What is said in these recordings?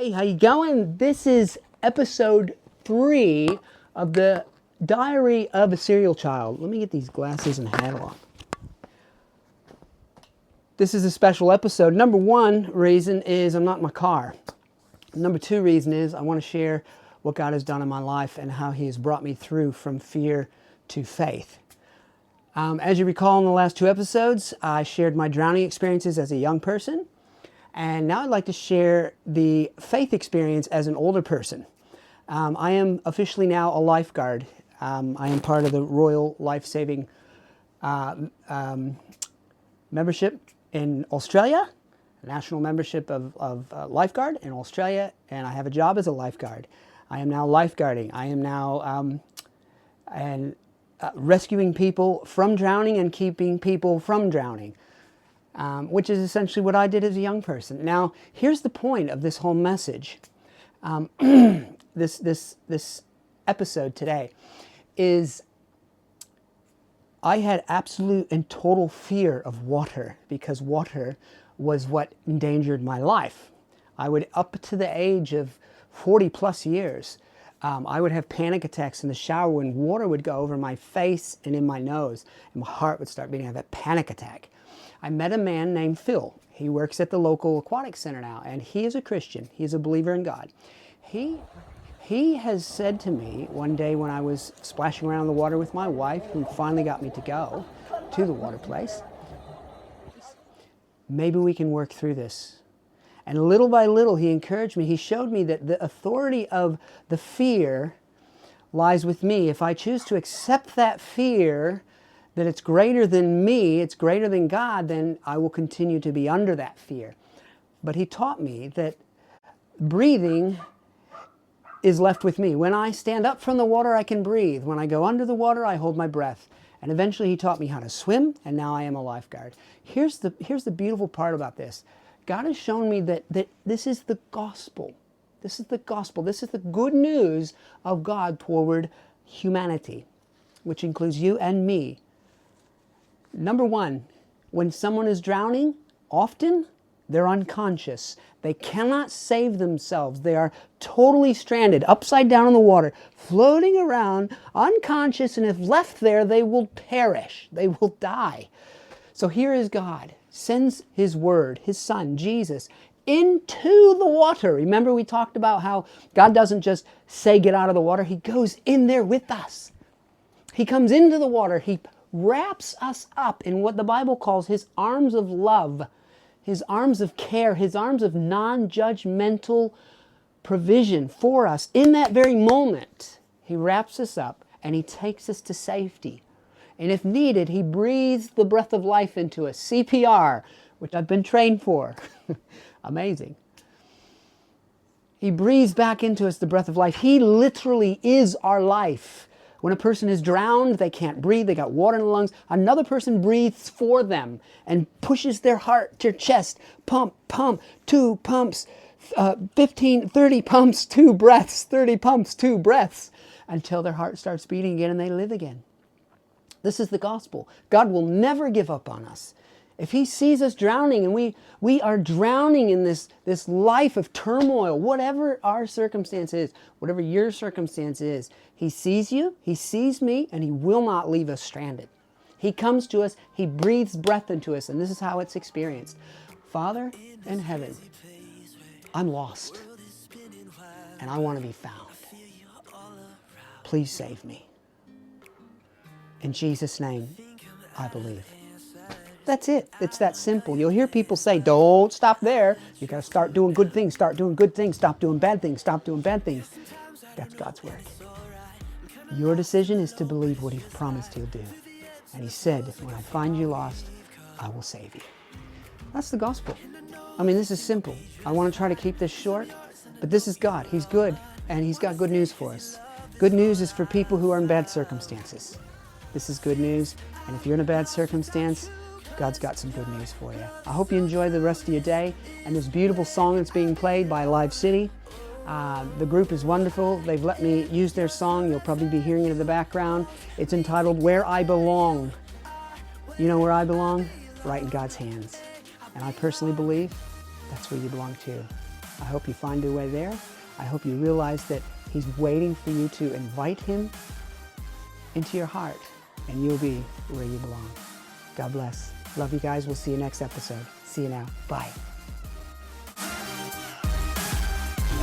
Hey, how you going? This is episode 3 of the Diary of a Serial Child. Let me get these glasses and hat on. This is a special episode. Number 1 reason is I'm not in my car. Number 2 reason is I want to share what God has done in my life and how He has brought me through from fear to faith. As you recall in the last 2 episodes, I shared my drowning experiences as a young person. And now I'd like to share the faith experience as an older person. I am officially now a lifeguard. I am part of the Royal Life-Saving membership in Australia, national membership of lifeguard in Australia, and I have a job as a lifeguard. I am now lifeguarding. I am now rescuing people from drowning and keeping people from drowning. Which is essentially what I did as a young person. Now, here's the point of this whole message. This episode today is I had absolute and total fear of water because water was what endangered my life. I would, up to the age of 40 plus years, I would have panic attacks in the shower when water would go over my face and in my nose, and my heart would start beating. I have a panic attack. I met a man named Phil. He works at the local aquatic center now, and he is a Christian. He is a believer in God. He has said to me one day when I was splashing around in the water with my wife, who finally got me to go to the water place, maybe we can work through this. And little by little, he encouraged me. He showed me that the authority of the fear lies with me. If I choose to accept that fear, that it's greater than me, it's greater than God, then I will continue to be under that fear. But he taught me that breathing is left with me. When I stand up from the water, I can breathe. When I go under the water, I hold my breath. And eventually he taught me how to swim, and now I am a lifeguard. Here's the beautiful part about this. God has shown me that this is the gospel. This is the gospel. This is the good news of God toward humanity, which includes you and me. Number 1, when someone is drowning, often they're unconscious. They cannot save themselves. They are totally stranded, upside down in the water, floating around, unconscious, and if left there, they will perish. They will die. So here is God, sends His Word, His Son, Jesus, into the water. Remember we talked about how God doesn't just say get out of the water. He goes in there with us. He comes into the water. He wraps us up in what the Bible calls His arms of love, His arms of care, His arms of non-judgmental provision for us. In that very moment, He wraps us up and He takes us to safety. And if needed, He breathes the breath of life into us, CPR, which I've been trained for. Amazing. He breathes back into us the breath of life. He literally is our life. When a person is drowned, they can't breathe, they got water in the lungs, another person breathes for them and pushes their heart to their chest. Pump, pump, 2 pumps, 15, 30 pumps, 2 breaths, 30 pumps, 2 breaths, until their heart starts beating again and they live again. This is the gospel. God will never give up on us. If He sees us drowning and we are drowning in this life of turmoil, whatever our circumstance is, whatever your circumstance is, He sees you, He sees me, and He will not leave us stranded. He comes to us, He breathes breath into us, and this is how it's experienced. Father in heaven, I'm lost, and I want to be found. Please save me. In Jesus' name, I believe. That's it. It's that simple. You'll hear people say, don't stop there. You got to start doing good things. Start doing good things. Stop doing bad things. Stop doing bad things. That's God's work. Your decision is to believe what He promised He'll do. And He said, when I find you lost, I will save you. That's the gospel. I mean, this is simple. I want to try to keep this short, but this is God. He's good, and He's got good news for us. Good news is for people who are in bad circumstances. This is good news, and if you're in a bad circumstance, God's got some good news for you. I hope you enjoy the rest of your day and this beautiful song that's being played by Live City. The group is wonderful. They've let me use their song. You'll probably be hearing it in the background. It's entitled Where I Belong. You know where I belong? Right in God's hands. And I personally believe that's where you belong too. I hope you find your way there. I hope you realize that He's waiting for you to invite Him into your heart, and you'll be where you belong. God bless. Love you guys. We'll see you next episode. See you now. Bye.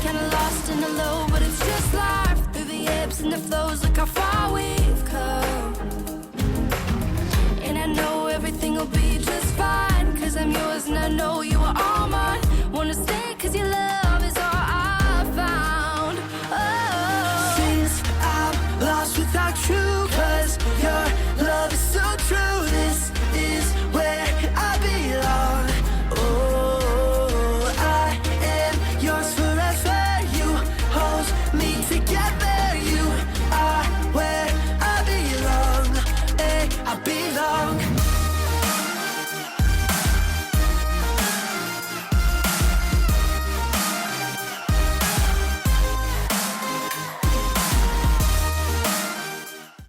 Kinda lost in the low, but it's just life. Through the ebbs and the flows, look how far we've come. And I know everything will be just fine, 'cause I'm yours and I know you are all mine. Wanna stay 'cause you love